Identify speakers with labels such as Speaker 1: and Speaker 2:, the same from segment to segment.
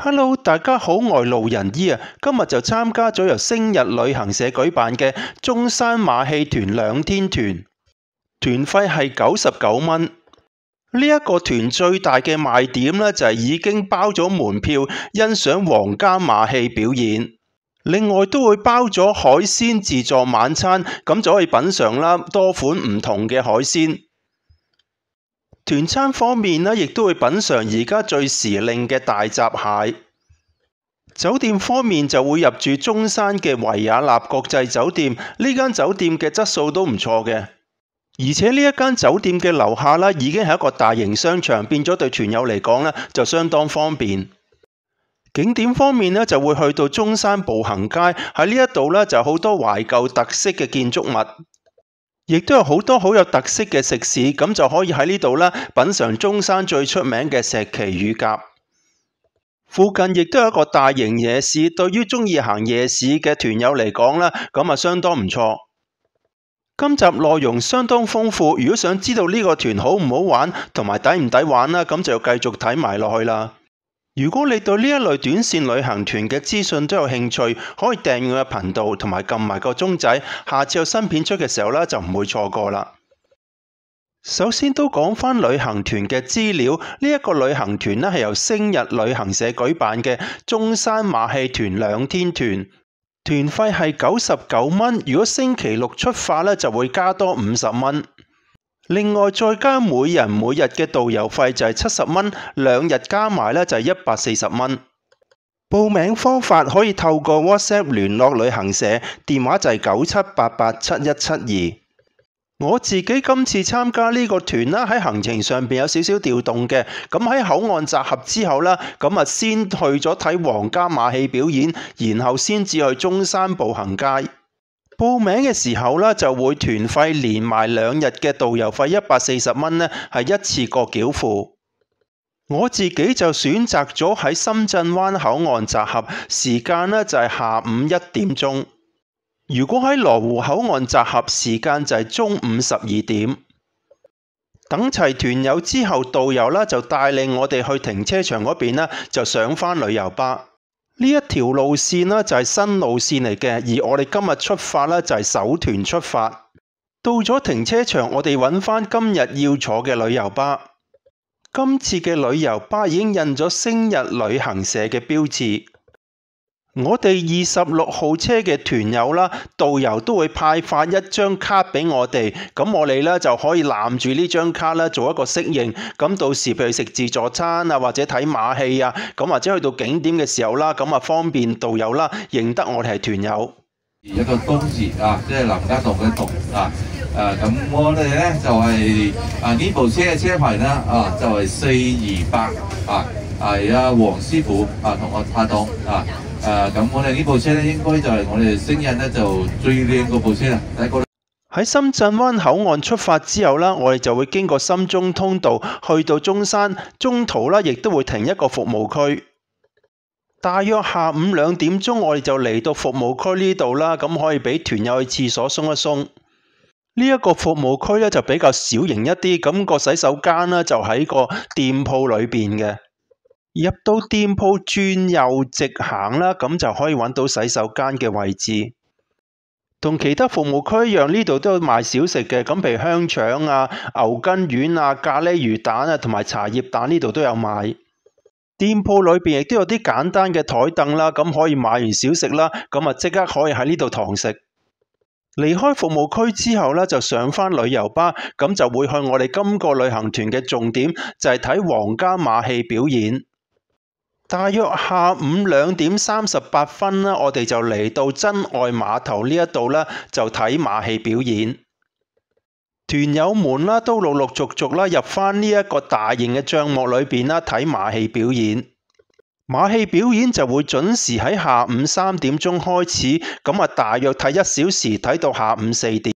Speaker 1: Hello，大家好，我係路人姨啊，今日就參加咗由星日旅行社舉辦嘅中山馬戲團2天團，團費係99蚊。呢一個團最大嘅賣點呢，就係已經包咗門票欣賞皇家馬戲表演，另外都會包咗海鮮自助晚餐，咁就可以品嚐啦多款唔同嘅海鮮。團餐方面呢，亦都會品嚐而家最時令嘅大閘蟹。酒店方面就會入住中山嘅維也納國際酒店，呢間酒店嘅質素都唔錯嘅，而且呢一間酒店嘅樓下啦已經係一個大型商場，變咗對團友嚟講呢就相當方便。景點方面呢，就會去到中山步行街，喺呢一度呢就好多懷舊特色嘅建築物。亦都有好多好有特色嘅食肆，咁就可以喺呢度啦品嚐中山最出名嘅石岐乳鴿。附近亦都有一個大型夜市，對於中意行夜市嘅團友嚟講啦，咁啊相當唔錯。今集內容相當豐富，如果想知道呢個團好唔好玩，同埋抵唔抵玩啦，咁就要繼續睇埋落去啦。如果你對呢一類短線旅行團嘅資訊都有興趣，可以訂閱我嘅頻道同埋撳埋個鐘仔，下次有新片出嘅時候呢，就唔會錯過啦。首先都講返旅行團嘅資料，呢一個旅行團呢係由星日旅行社舉辦嘅中山馬戲團2天團，團費係99蚊，如果星期六出發呢，就會加多50蚊。另外再加每人每日嘅導遊費就係70蚊，2日加埋呢就係140蚊。報名方法可以透過 WhatsApp 聯絡旅行社，電話就係97887172。我自己今次參加呢個團啦，喺行程上邊有少少調動嘅，咁喺口岸集合之後啦，咁啊先去咗睇皇家馬戲表演，然後先至去中山步行街。報名嘅時候呢，就會團費連埋2日嘅導遊費140蚊呢，係一次過繳付。我自己就選擇咗喺深圳灣口岸集合，時間呢就係下午1點鐘。如果喺羅湖口岸集合，時間就係中午12點。等齊團友之後，導遊呢就帶領我哋去停車場嗰邊呢，就上返旅遊巴。呢一條路線呢就係新路線嚟嘅，而我哋今日出發呢就係首團出發。到咗停車場，我哋揾返今日要坐嘅旅遊巴。今次嘅旅遊巴已經印咗星日旅行社嘅標誌。我哋26號車嘅團友啦，導遊都會派發一張卡俾我哋，咁我哋呢就可以攬住呢張卡啦，做一個適應。咁到時譬如食自助餐啊，或者睇馬戲啊，咁或者去到景點嘅時候啦，咁啊方便導遊啦認得我哋係團友。
Speaker 2: 一個東字啊，即係林家棟嘅棟啊，咁我哋呢就係呢部車嘅車牌呢啊就係428啊，係黃師傅同我拍檔啊。咁我哋呢部車咧，應該就係我哋星日咧就最靚嗰部車啦。第一個
Speaker 1: 喺深圳灣口岸出發之後啦，我哋就會經過深中通道去到中山，中途啦亦都會停一個服務區。大約下午2點鐘，我哋就嚟到服務區呢度啦，咁可以俾團友去廁所鬆一鬆。呢一個服務區咧就比較小型一啲，咁個洗手間呢就喺個店鋪裏邊嘅。入到店鋪轉右直行啦，咁就可以揾到洗手間嘅位置。同其他服務區一樣，呢度都有賣小食嘅，咁譬如香腸啊、牛筋丸啊、咖喱魚蛋啊，同埋茶葉蛋呢度都有賣。店鋪裏邊亦都有啲簡單嘅台凳啦，咁可以買完小食啦，咁啊即刻可以喺呢度堂食。離開服務區之後呢，就上返旅遊巴，咁就會去我哋今個旅行團嘅重點，就係睇皇家馬戲表演。大約下午2點38分啦，我哋就嚟到珍愛碼頭呢一度啦，就睇馬戲表演。團友們啦都陸陸續續啦入返呢一個大型嘅帳幕裏邊啦睇馬戲表演。馬戲表演就會準時喺下午3點鐘開始，咁啊大約睇1小時，睇到下午4點。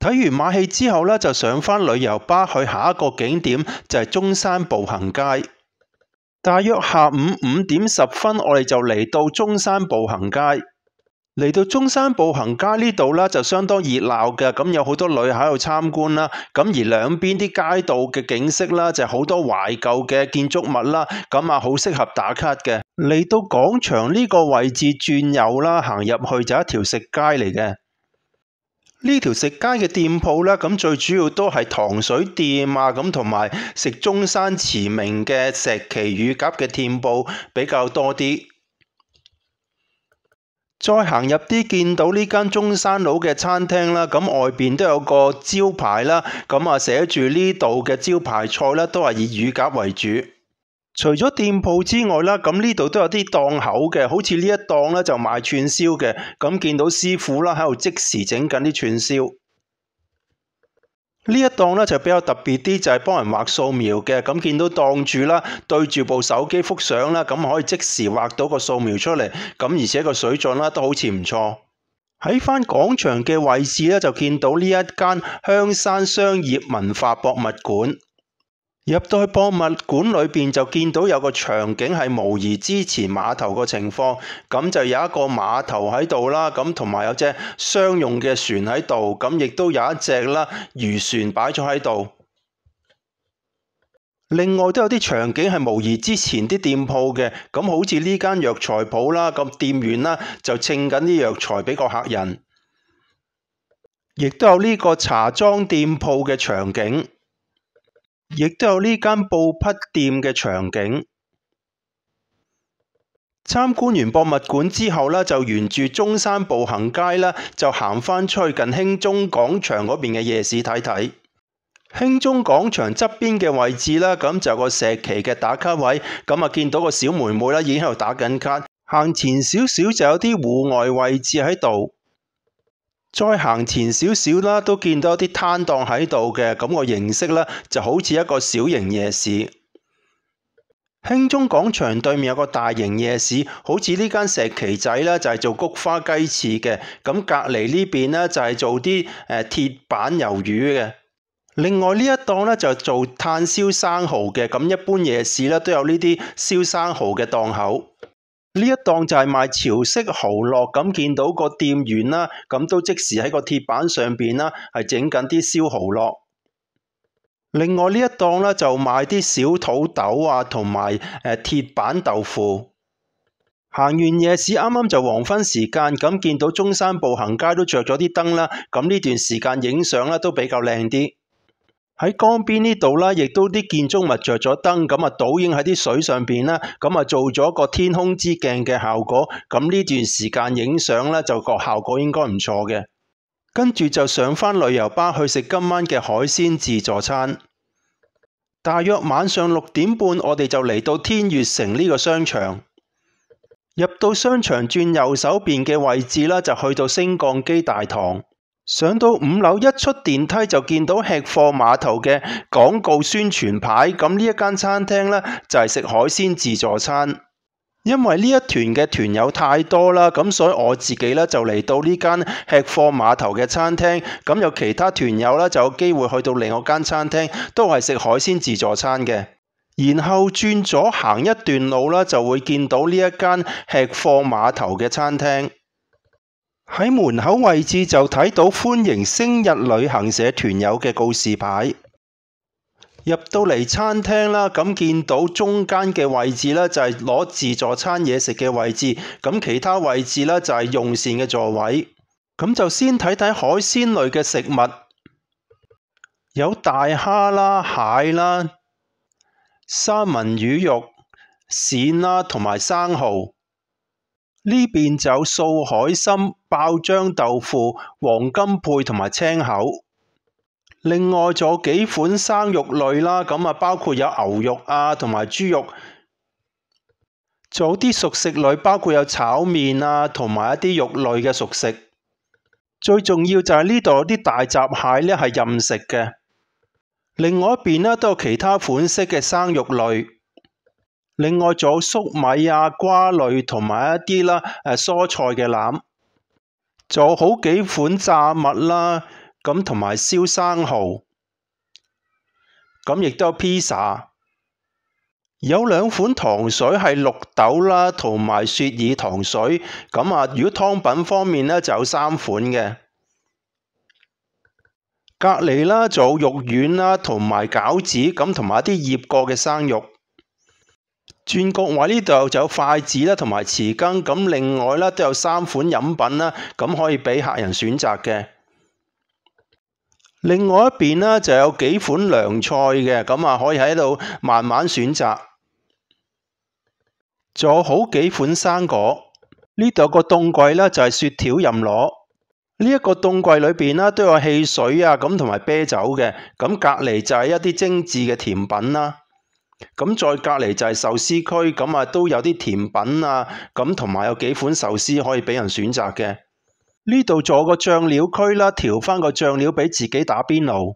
Speaker 1: 睇完馬戲之後呢，就上返旅遊巴去下一個景點，就係中山步行街。大約下午5點10分，我哋就嚟到中山步行街。嚟到中山步行街呢度呢，就相當熱鬧嘅，咁有好多旅客喺度參觀啦。咁而兩邊啲街道嘅景色啦，就係好多懷舊嘅建築物啦，咁啊好適合打卡嘅。嚟到廣場呢個位置轉右啦，行入去就一條食街嚟嘅。呢條食街嘅店鋪呢，咁最主要都係糖水店啊，咁同埋食中山馳名嘅石岐乳鴿嘅店鋪比較多啲。再行入啲，見到呢間中山佬嘅餐廳啦，咁外邊都有個招牌啦，咁啊寫住呢度嘅招牌菜啦，都係以乳鴿為主。除咗店鋪之外啦，咁呢度都有啲檔口嘅，好似呢一檔咧就賣串燒嘅，咁見到師傅啦喺度即時整緊啲串燒。呢一檔咧就比較特別啲，就係幫人畫素描嘅，咁見到檔主啦對住部手機幅相啦，咁可以即時畫到個素描出嚟，咁而且個水準啦都好似唔錯。喺返廣場嘅位置咧，就見到呢一間香山商業文化博物館。入到去博物館裏邊就見到有個場景係模擬之前碼頭個情況，咁就有一個碼頭喺度啦，咁同埋有隻商用嘅船喺度，咁亦都有一隻啦漁船擺咗喺度。另外都有啲場景係模擬之前啲店鋪嘅，咁好似呢間藥材鋪啦，咁店員啦就稱緊啲藥材俾個客人，亦都有呢個茶莊店鋪嘅場景。亦都有呢間布匹店嘅場景。參觀完博物館之後呢，就沿住中山步行街啦，就行返出去近興中廣場嗰邊嘅夜市睇睇。興中廣場側邊嘅位置啦，咁就有個石岐嘅打卡位，咁啊見到個小妹妹啦已經喺度打緊卡。行前少少就有啲戶外位置喺度。再行前少少啦，都見到一啲攤檔喺度嘅，咁個形式咧就好似一個小型夜市。興中廣場對面有個大型夜市，好似呢間石岐仔咧就係做菊花雞翅嘅，咁隔離呢邊咧就係做啲鐵板魷魚嘅。另外呢一檔咧就做炭燒生蠔嘅，咁一般夜市咧都有呢啲燒生蠔嘅檔口。呢一檔就係賣潮式蠔烙，咁見到個店員啦，咁都即時喺個鐵板上邊啦，係整緊啲燒蠔烙。另外呢一檔咧就賣啲小土豆啊，同埋鐵板豆腐。行完夜市，啱啱就黃昏時間，咁見到中山步行街都着咗啲燈啦，咁呢段時間影相咧都比較靚啲。喺江邊呢度啦，亦都啲建築物着咗燈，咁啊倒影喺啲水上邊啦，咁啊做咗個天空之鏡嘅效果，咁呢段時間影相咧就個效果應該唔錯嘅。跟住就上返旅遊巴去食今晚嘅海鮮自助餐。大約晚上6點半，我哋就嚟到天悅城呢個商場。入到商場轉右手邊嘅位置啦，就去到升降機大堂。上到5樓，一出電梯就見到吃貨碼頭嘅廣告宣傳牌，咁呢一間餐廳呢，就係食海鮮自助餐。因為呢一團嘅團友太多啦，咁所以我自己呢，就嚟到呢間吃貨碼頭嘅餐廳，咁有其他團友呢，就有機會去到另外間餐廳，都係食海鮮自助餐嘅。然後轉左行一段路啦，就會見到呢一間吃貨碼頭嘅餐廳。喺門口位置就睇到歡迎星日旅行社團友嘅告示牌。入到嚟餐廳啦，咁見到中間嘅位置呢，就係攞自助餐嘢食嘅位置，咁其他位置呢，就係用膳嘅座位。咁就先睇睇海鮮類嘅食物，有大蝦啦、蟹啦、三文魚肉、鱔啦同埋生蠔。呢邊就有素海參、爆漿豆腐、黃金貝同埋青口。另外仲有幾款生肉類啦，咁啊包括有牛肉啊同埋豬肉。仲有啲熟食類，包括有炒麵啊同埋一啲肉類嘅熟食。最重要就係呢度有啲大閘蟹呢係任食嘅。另外一邊呢都有其他款式嘅生肉類。另外仲有粟米啊、瓜類同埋一啲啦蔬菜嘅籃，仲有好幾款炸物啦。咁同埋燒生蠔，咁亦都有披薩。有2款糖水係綠豆啦，同埋雪耳糖水。咁啊，如果湯品方面呢，就有3款嘅。隔離啦，仲有肉丸啦，同埋餃子，咁同埋一啲醃過嘅生肉。轉角位呢度就有筷子啦，同埋匙羹。咁另外啦，都有3款飲品啦，咁可以俾客人選擇嘅。另外一邊呢，就有幾款涼菜嘅，咁啊可以喺度慢慢選擇。仲有好幾款生果。呢度有個凍櫃啦，就係雪條任攞。呢一個凍櫃裏邊啦，都有汽水啊，咁同埋啤酒嘅。咁隔離就係一啲精緻嘅甜品啦。咁再隔離就係壽司區，咁啊都有啲甜品啊，咁同埋有幾款壽司可以俾人選擇嘅。呢度仲有個醬料區啦，調翻個醬料俾自己打邊爐。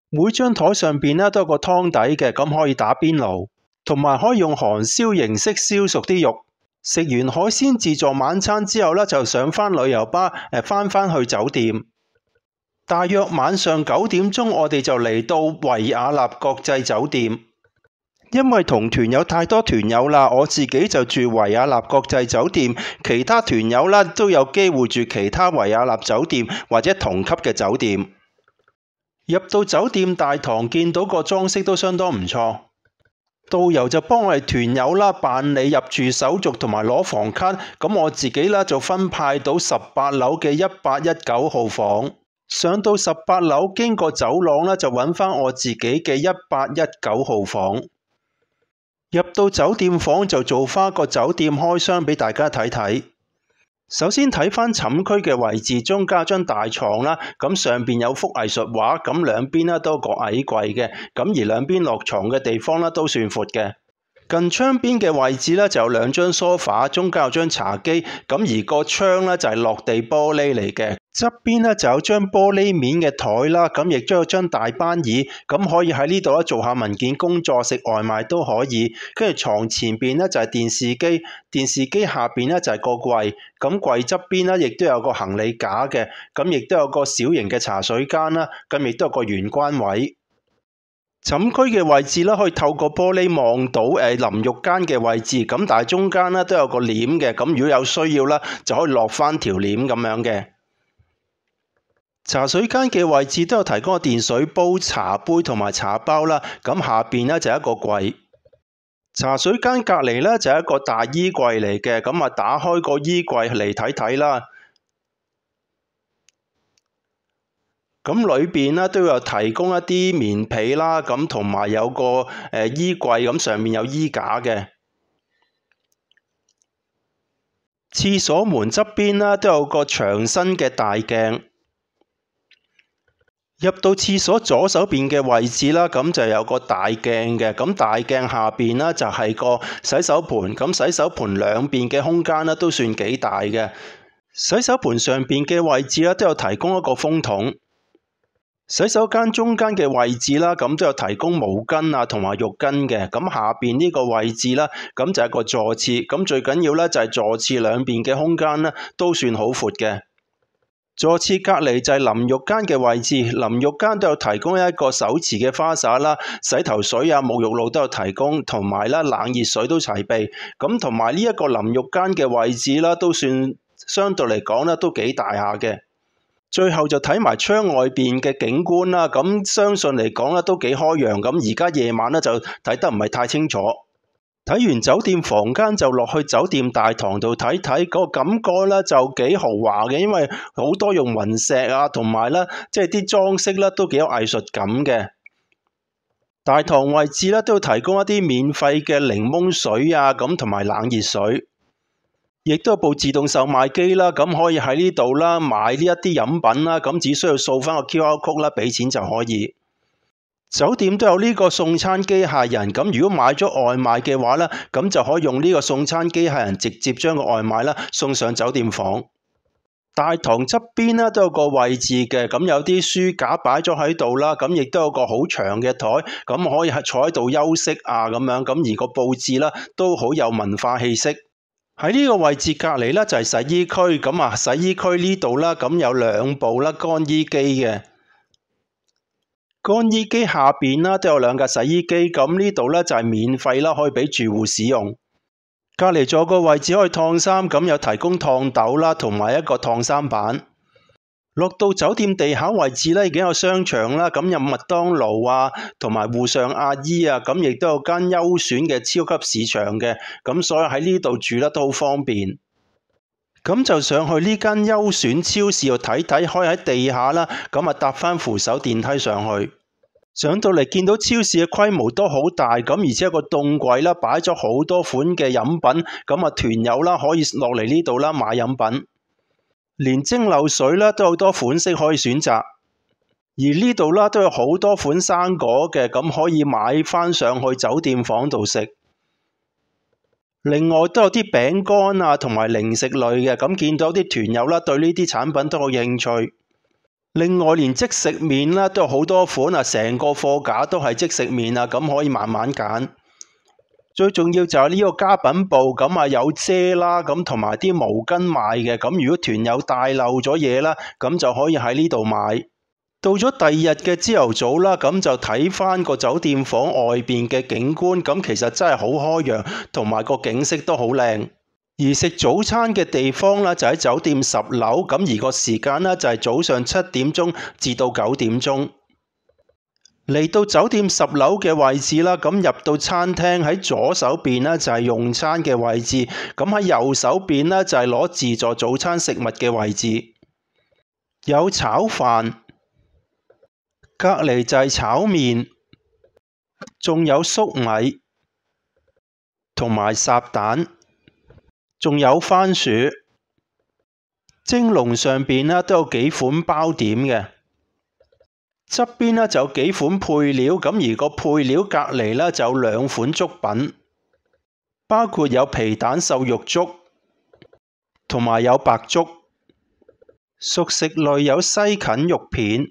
Speaker 1: 每張台上邊呢都有個湯底嘅，咁可以打邊爐，同埋可以用韓燒形式燒熟啲肉。食完海鮮自助晚餐之後呢，就上返旅遊巴，返去酒店。大約晚上9點鐘，我哋就嚟到維也納國際酒店。因為同團有太多團友啦，我自己就住維也納國際酒店，其他團友啦都有機會住其他維也納酒店或者同級嘅酒店。入到酒店大堂，見到個裝飾都相當唔錯。導遊就幫我哋團友啦辦理入住手續同埋攞房卡，咁我自己啦就分派到18樓嘅1819號房。上到18樓，經過走廊啦，就揾返我自己嘅1819號房。入到酒店房就做返個酒店開箱俾大家睇睇。首先睇返寢區嘅位置，中間有張大床啦，咁上邊有幅藝術畫，咁兩邊咧都有個矮櫃嘅，咁而兩邊落床嘅地方咧都算闊嘅。近窗邊嘅位置咧就有2張梳化，中間有張茶几，咁而個窗咧就係落地玻璃嚟嘅。側邊咧就有張玻璃面嘅台啦，咁亦都有張大班椅，咁可以喺呢度咧做下文件工作，食外賣都可以。跟住床前邊咧就係電視機，電視機下邊咧就係個櫃，咁櫃側邊咧亦都有個行李架嘅，咁亦都有個小型嘅茶水間啦，咁亦都有個玄關位。寢區嘅位置咧可以透過玻璃望到淋浴間嘅位置，咁但係中間咧都有個簾嘅，咁如果有需要啦就可以落翻條簾咁樣嘅。茶水間嘅位置都有提供個電水煲、茶杯同埋茶包啦，咁下邊咧就係一個櫃。茶水間隔離咧就係一個大衣櫃嚟嘅，咁啊打開個衣櫃嚟睇睇啦。咁裏邊咧都有提供一啲棉被啦，咁同埋有個衣櫃，咁上面有衣架嘅。廁所門側邊咧都有個長身嘅大鏡。入到廁所左手邊嘅位置啦，咁就有個大鏡嘅，咁大鏡下邊呢就係個洗手盆，咁洗手盆兩邊嘅空間呢都算幾大嘅。洗手盆上邊嘅位置呢都有提供一個風筒。洗手間中間嘅位置啦，咁都有提供毛巾啊同埋浴巾嘅。咁下邊呢個位置啦，咁就係個坐廁。咁最緊要咧就係坐廁兩邊嘅空間咧都算好闊嘅。坐廁隔離就係淋浴間嘅位置，淋浴間都有提供一個手持嘅花灑啦，洗頭水啊、沐浴露都有提供，同埋啦冷熱水都齊備。咁同埋呢一個淋浴間嘅位置啦，都算相對嚟講咧都幾大下嘅。最後就睇埋窗外邊嘅景觀啦，咁相信嚟講咧都幾開揚，咁而家夜晚咧就睇得唔係太清楚。睇完酒店房間就落去酒店大堂度睇睇，嗰個感覺咧就幾豪華嘅，因為好多用雲石啊，同埋咧即係啲裝飾咧都幾有藝術感嘅。大堂位置咧都提供一啲免費嘅檸檬水啊，咁同埋冷熱水。亦都有部自動售賣機啦，咁可以喺呢度啦買呢一啲飲品啦，咁只需要掃翻個 QR code 啦，俾錢就可以。酒店都有呢個送餐機械人，咁如果買咗外賣嘅話咧，咁就可以用呢個送餐機械人直接將個外賣啦送上酒店房。大堂側邊咧都有個位置嘅，咁有啲書架擺咗喺度啦，咁亦都有個好長嘅台，咁可以坐喺度休息啊咁樣，咁而個佈置啦都好有文化氣息。喺呢個位置隔離咧就係洗衣區，咁啊洗衣區呢度啦，咁有2部啦乾衣機嘅。乾衣機下邊啦都有2架洗衣機，咁呢度咧就係免費啦，可以俾住戶使用。隔離仲有個位置可以燙衫，咁有提供燙斗啦，同埋一個燙衫板。落到酒店地下位置咧，已經有商場啦，咁有麥當勞啊，同埋戶上阿姨啊，咁亦都有間優選嘅超級市場嘅，咁所以喺呢度住得都好方便。咁就上去呢間優選超市度睇睇，可以喺地下啦，咁搭返扶手電梯上去。上到嚟見到超市嘅規模都好大，咁而且有個凍櫃啦，擺咗好多款嘅飲品，咁團友啦可以落嚟呢度啦買飲品。連蒸餾水啦都有好多款式可以選擇，而呢度啦都有好多款生果嘅，咁可以買返上去酒店房度食。另外都有啲餅乾啊同埋零食類嘅，咁見到啲團友啦對呢啲產品都有興趣。另外連即食麵啦都有好多款啊，成個貨架都係即食麵啊，咁可以慢慢揀。最重要就係呢個家品部，咁有遮啦，咁同埋啲毛巾賣嘅，咁如果團友帶漏咗嘢啦，咁就可以喺呢度買。到咗第2日嘅朝頭早啦，咁就睇返個酒店房外邊嘅景觀，咁其實真係好開揚，同埋個景色都好靚。而食早餐嘅地方啦，就喺酒店10樓，咁而個時間呢，就係早上7點鐘至到9點鐘。嚟到酒店10樓嘅位置啦，咁入到餐廳喺左手邊呢就係用餐嘅位置，咁喺右手邊呢就係攞自助早餐食物嘅位置。有炒飯，隔離就係炒麵，仲有粟米同埋烚蛋，仲有番薯。蒸籠上邊呢都有幾款包點嘅。側邊呢就有幾款配料，咁而個配料隔離呢就有2款粥品，包括有皮蛋瘦肉粥同埋有白粥。熟食類有西芹肉片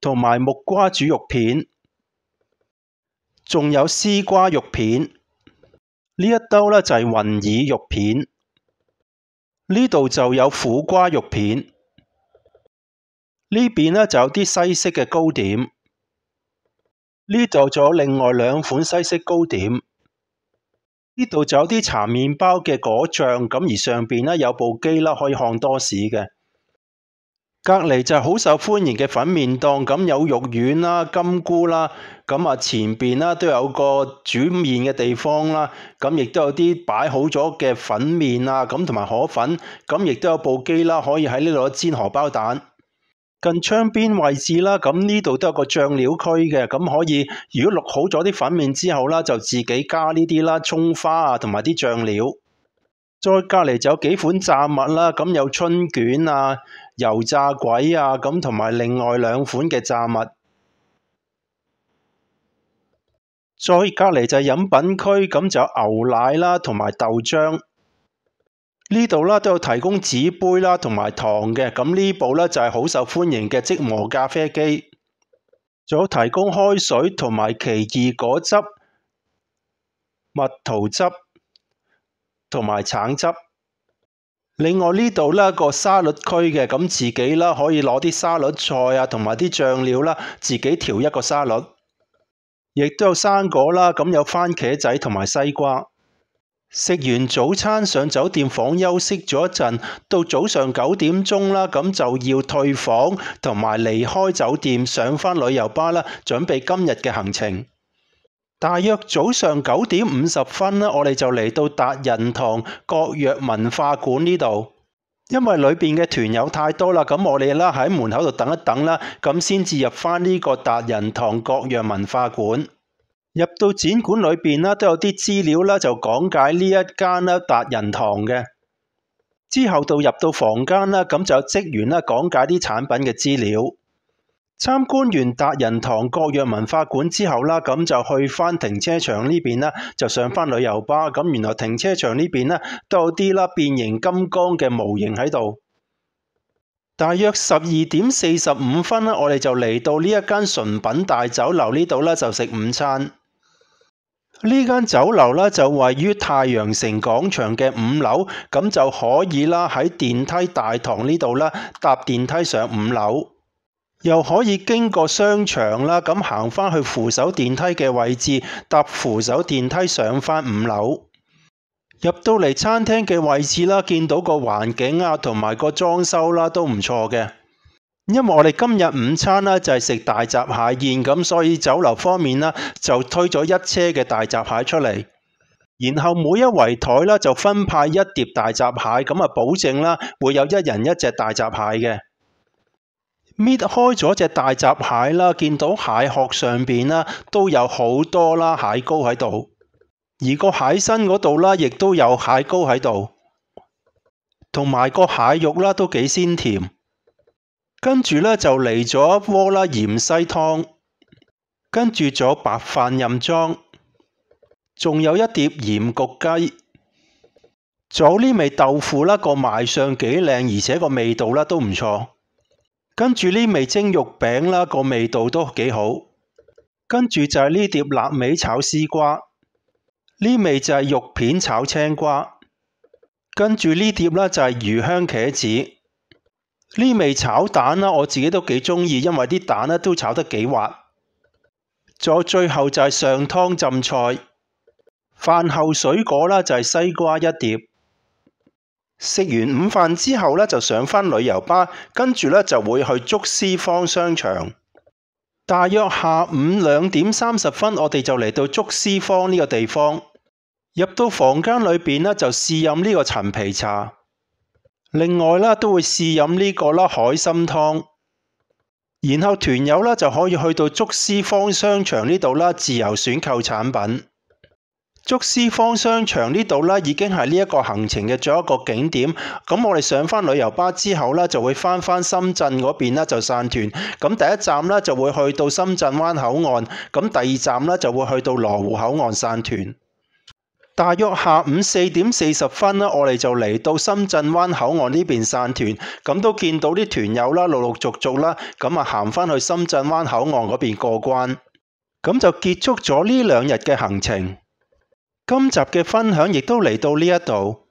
Speaker 1: 同埋木瓜煮肉片，仲有絲瓜肉片。呢一兜呢就係雲耳肉片，呢度就有苦瓜肉片。呢邊呢就有啲西式嘅糕點，呢度仲有另外2款西式糕點，呢度就有啲搽麵包嘅果醬，咁而上邊呢有部機啦，可以看多士嘅。隔離就係好受歡迎嘅粉麵檔，咁有肉丸啦、金菇啦，咁前邊啦都有個煮麵嘅地方啦，咁亦都有啲擺好咗嘅粉麵啊，咁同埋河粉，咁亦都有部機啦，可以喺呢度煎荷包蛋。近窗邊位置啦，咁呢度都有個醬料區嘅，咁可以如果淥好咗啲粉麵之後啦，就自己加呢啲啦，蔥花啊同埋啲醬料。再隔離就有幾款炸物啦，咁有春卷啊、油炸鬼啊，咁同埋另外2款嘅炸物。再隔離就係飲品區，咁就有牛奶啦同埋豆漿。呢度啦都有提供紙杯啦同埋糖嘅，咁呢部呢就係好受歡迎嘅即磨咖啡機，仲有提供開水同埋奇異果汁、蜜桃汁同埋橙汁。另外呢度呢個沙律區嘅，咁自己啦可以攞啲沙律菜啊同埋啲醬料啦，自己調一個沙律。亦都有生果啦，咁有番茄仔同埋西瓜。食完早餐上酒店房休息咗一陣，到早上9點鐘啦，咁就要退房同埋離開酒店，上返旅遊巴啦，準備今日嘅行程。大約早上9點50分啦，我哋就嚟到達仁堂國藥文化館呢度。因為裏邊嘅團友太多啦，咁我哋啦喺門口度等一等啦，咁先至入返呢個達仁堂國藥文化館。入到展館裏邊啦，都有啲資料啦，就講解呢一間啦達仁堂嘅。之後到入到房間啦，咁就有職員啦講解啲產品嘅資料。參觀完達仁堂國藥文化館之後啦，咁就去返停車場呢邊啦，就上返旅遊巴。咁原來停車場呢邊呢都有啲啦變形金剛嘅模型喺度。大約12點45分啦，我哋就嚟到呢一間純品大酒樓呢度啦，就食午餐。呢間酒樓呢就位於太陽城廣場嘅5樓，咁就可以啦喺電梯大堂呢度啦搭電梯上5樓。又可以經過商場啦，咁行返去扶手電梯嘅位置，搭扶手電梯上返5樓。入到嚟餐廳嘅位置啦，見到個環境啊同埋個裝修啦都唔錯嘅。因為我哋今日午餐啦就係食大閘蟹宴，咁所以酒樓方面啦就推咗1車嘅大閘蟹出嚟，然後每一圍台啦就分派1碟大閘蟹，咁啊保證啦會有1人1隻大閘蟹嘅。搣開咗隻大閘蟹啦，見到蟹殼上邊啦都有好多啦蟹膏喺度，而個蟹身嗰度啦亦都有蟹膏喺度，同埋個蟹肉啦都幾鮮甜。跟住咧就嚟咗一鍋啦芫茜湯，跟住仲有白飯任裝，仲有一碟鹽焗雞，仲有呢味豆腐啦，個賣相幾靚，而且個味道啦都唔錯。跟住呢味蒸肉餅啦，個味道都幾好。跟住就係呢碟臘味炒絲瓜，呢味就係肉片炒青瓜。跟住呢碟啦就係魚香茄子，呢味炒蛋啦我自己都幾中意，因為啲蛋咧都炒得幾滑。再最後就係上湯浸菜，飯後水果啦就係西瓜1碟。食完午飯之後咧就上返旅遊巴，跟住咧就會去竹絲坊商場。大約下午2點30分，我哋就嚟到竹絲坊呢個地方。入到房間裏邊咧就試飲呢個陳皮茶，另外啦都會試飲呢個啦海參湯。然後團友啦就可以去到竹絲坊商場呢度啦自由選購產品。竹絲坊商場呢度啦已經係呢一個行程嘅最後一個景點，咁我哋上返旅遊巴之後啦就會返深圳嗰邊啦就散團，咁第一站啦就會去到深圳灣口岸，咁第二站啦就會去到羅湖口岸散團。大約下午4點40分啦，我哋就嚟到深圳灣口岸呢邊散團，咁都見到啲團友啦陸陸續續啦，咁啊行返去深圳灣口岸嗰邊過關，咁就結束咗呢2日嘅行程。今集嘅分享亦都嚟到呢一度，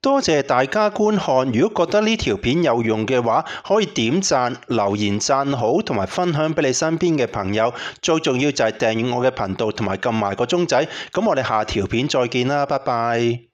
Speaker 1: 多謝大家觀看。如果覺得呢條片有用嘅話，可以點讚、留言讚好同埋分享俾你身邊嘅朋友。最重要就係訂閱我嘅頻道同埋撳埋個鐘仔。咁我哋下條片再見啦，拜拜。